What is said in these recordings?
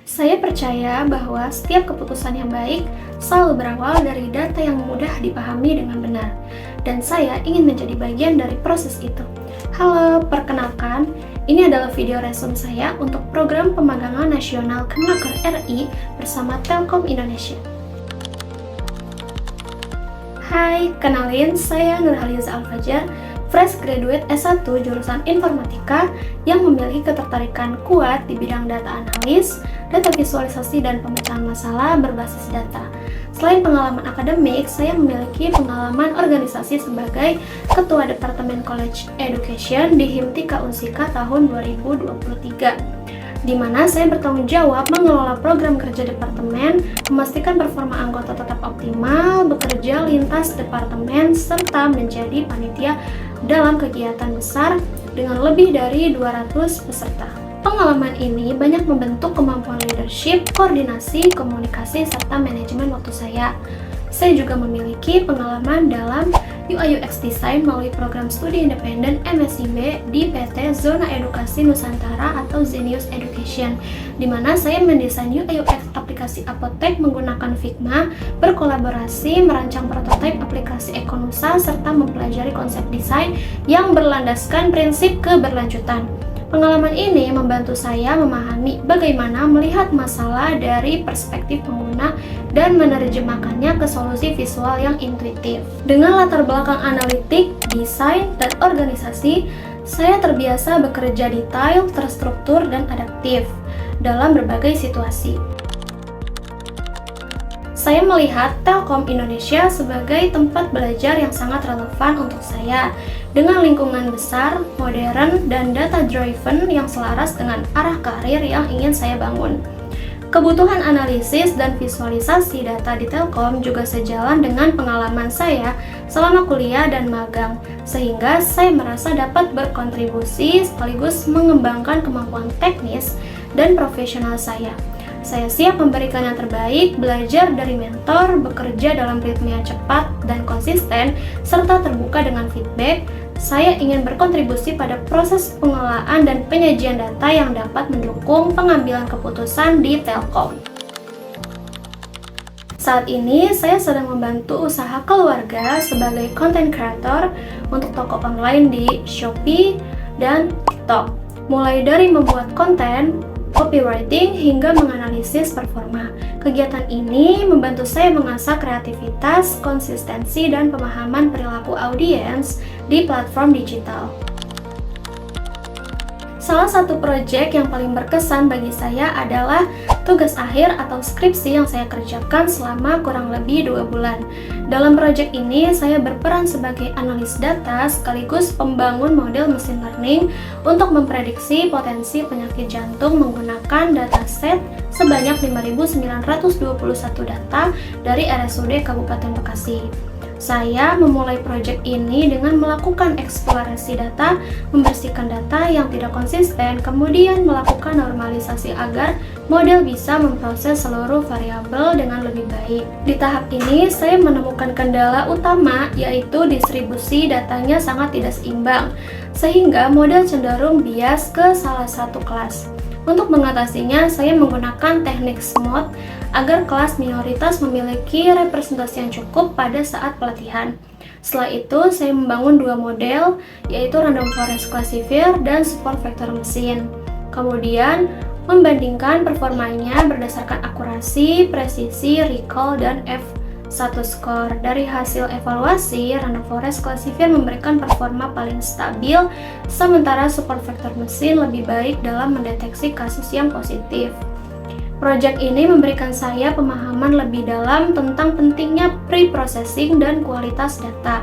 Saya percaya bahwa setiap keputusan yang baik selalu berawal dari data yang mudah dipahami dengan benar, dan saya ingin menjadi bagian dari proses itu. Halo, perkenalkan, ini adalah video resume saya untuk program pemagangan nasional Kemnaker RI bersama Telkom Indonesia. Hai, kenalin, saya Nurhaliza Alfajar, fresh graduate S1 jurusan Informatika yang memiliki ketertarikan kuat di bidang data analis, data visualisasi, dan pemecahan masalah berbasis data. Selain pengalaman akademik, saya memiliki pengalaman organisasi sebagai Ketua Departemen College Education di Himtika Unsika tahun 2023. Di mana saya bertanggung jawab mengelola program kerja departemen, memastikan performa anggota tetap optimal, bekerja lintas departemen, serta menjadi panitia dalam kegiatan besar dengan lebih dari 200 peserta. Pengalaman ini banyak membentuk kemampuan leadership, koordinasi, komunikasi, serta manajemen waktu saya. Saya juga memiliki pengalaman dalam UI/UX Design melalui program studi independen MSIB di PT Zona Edukasi Nusantara atau Zenius Education, di mana saya mendesain UI/UX aplikasi apotek menggunakan Figma, berkolaborasi merancang prototipe aplikasi Ekonusa, serta mempelajari konsep desain yang berlandaskan prinsip keberlanjutan. Pengalaman ini membantu saya memahami bagaimana melihat masalah dari perspektif pengguna dan menerjemahkannya ke solusi visual yang intuitif. Dengan latar belakang analitik, desain, dan organisasi, saya terbiasa bekerja detail, terstruktur, dan adaptif dalam berbagai situasi. Saya melihat Telkom Indonesia sebagai tempat belajar yang sangat relevan untuk saya, dengan lingkungan besar, modern, dan data-driven yang selaras dengan arah karir yang ingin saya bangun. Kebutuhan analisis dan visualisasi data di Telkom juga sejalan dengan pengalaman saya selama kuliah dan magang, sehingga saya merasa dapat berkontribusi sekaligus mengembangkan kemampuan teknis dan profesional saya. Saya siap memberikan yang terbaik, belajar dari mentor, bekerja dalam ritme yang cepat dan konsisten, serta terbuka dengan feedback. Saya ingin berkontribusi pada proses pengelolaan dan penyajian data yang dapat mendukung pengambilan keputusan di Telkom. Saat ini, saya sedang membantu usaha keluarga sebagai content creator untuk toko online di Shopee dan TikTok. Mulai dari membuat konten, copywriting, hingga menganalisis performa. Kegiatan ini membantu saya mengasah kreativitas, konsistensi, dan pemahaman perilaku audiens di platform digital. Salah satu proyek yang paling berkesan bagi saya adalah tugas akhir atau skripsi yang saya kerjakan selama kurang lebih 2 bulan. Dalam proyek ini, saya berperan sebagai analis data sekaligus pembangun model mesin learning untuk memprediksi potensi penyakit jantung menggunakan dataset sebanyak 5.921 data dari RSUD Kabupaten Bekasi. Saya memulai proyek ini dengan melakukan eksplorasi data, membersihkan data yang tidak konsisten, kemudian melakukan normalisasi agar model bisa memproses seluruh variabel dengan lebih baik. Di tahap ini, saya menemukan kendala utama, yaitu distribusi datanya sangat tidak seimbang, sehingga model cenderung bias ke salah satu kelas. Untuk mengatasinya, saya menggunakan teknik SMOD agar kelas minoritas memiliki representasi yang cukup pada saat pelatihan. Setelah itu, saya membangun 2 model, yaitu Random Forest Classifier dan Support Vector Machine. Kemudian, membandingkan performanya berdasarkan akurasi, presisi, recall, dan F1 score. Dari hasil evaluasi, Random Forest Classifier memberikan performa paling stabil, sementara Support Vector Machine lebih baik dalam mendeteksi kasus yang positif. Proyek ini memberikan saya pemahaman lebih dalam tentang pentingnya pre-processing dan kualitas data.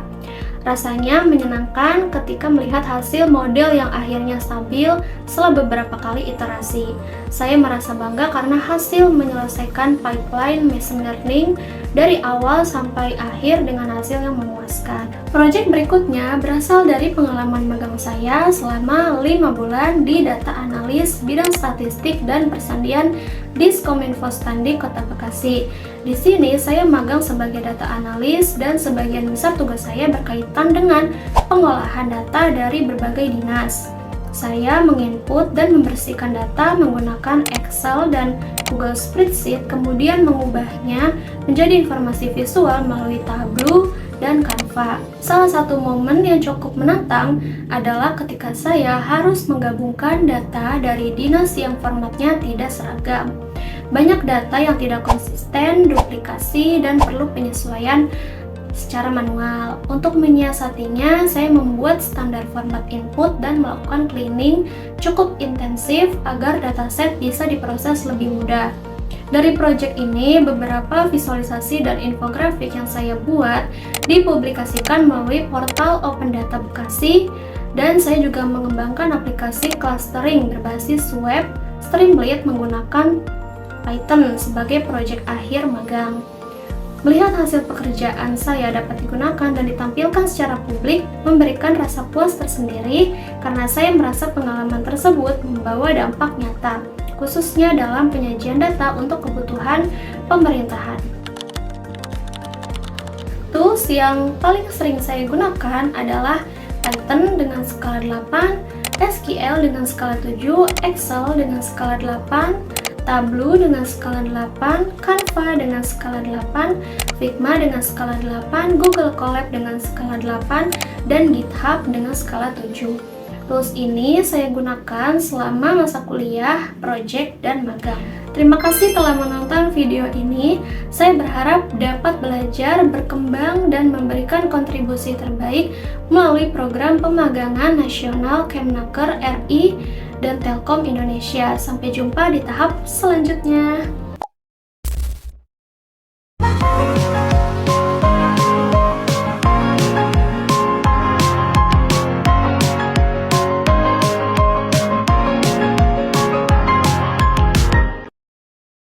Rasanya menyenangkan ketika melihat hasil model yang akhirnya stabil setelah beberapa kali iterasi. Saya merasa bangga karena hasil menyelesaikan pipeline machine learning dari awal sampai akhir dengan hasil yang memuaskan. Proyek berikutnya berasal dari pengalaman magang saya selama 5 bulan di data analis bidang statistik dan persandian Diskominfo Standi Kota Bekasi. Di sini saya magang sebagai data analis dan sebagian besar tugas saya berkaitan dengan pengolahan data dari berbagai dinas. Saya menginput dan membersihkan data menggunakan Excel dan Google Spreadsheet, kemudian mengubahnya menjadi informasi visual melalui Tableau dan Canva. Salah satu momen yang cukup menantang adalah ketika saya harus menggabungkan data dari dinas yang formatnya tidak seragam. Banyak data yang tidak konsisten, duplikasi, dan perlu penyesuaian secara manual. Untuk menyiasatinya, saya membuat standar format input dan melakukan cleaning cukup intensif agar dataset bisa diproses lebih mudah. Dari proyek ini, beberapa visualisasi dan infografik yang saya buat dipublikasikan melalui portal Open Data Bekasi, dan saya juga mengembangkan aplikasi clustering berbasis web Streamlit menggunakan Python sebagai proyek akhir magang. Melihat hasil pekerjaan saya dapat digunakan dan ditampilkan secara publik memberikan rasa puas tersendiri karena saya merasa pengalaman tersebut membawa dampak nyata, khususnya dalam penyajian data untuk kebutuhan pemerintahan. Tools yang paling sering saya gunakan adalah Python dengan skala 8, SQL dengan skala 7, Excel dengan skala 8, Tableau dengan skala 8, Canva dengan skala 8, Figma dengan skala 8, Google Colab dengan skala 8, dan GitHub dengan skala 7. Tools ini saya gunakan selama masa kuliah, project, dan magang. Terima kasih telah menonton video ini. Saya berharap dapat belajar, berkembang, dan memberikan kontribusi terbaik melalui program pemagangan nasional Kemnaker RI dan Telkom Indonesia. Sampai jumpa di tahap selanjutnya.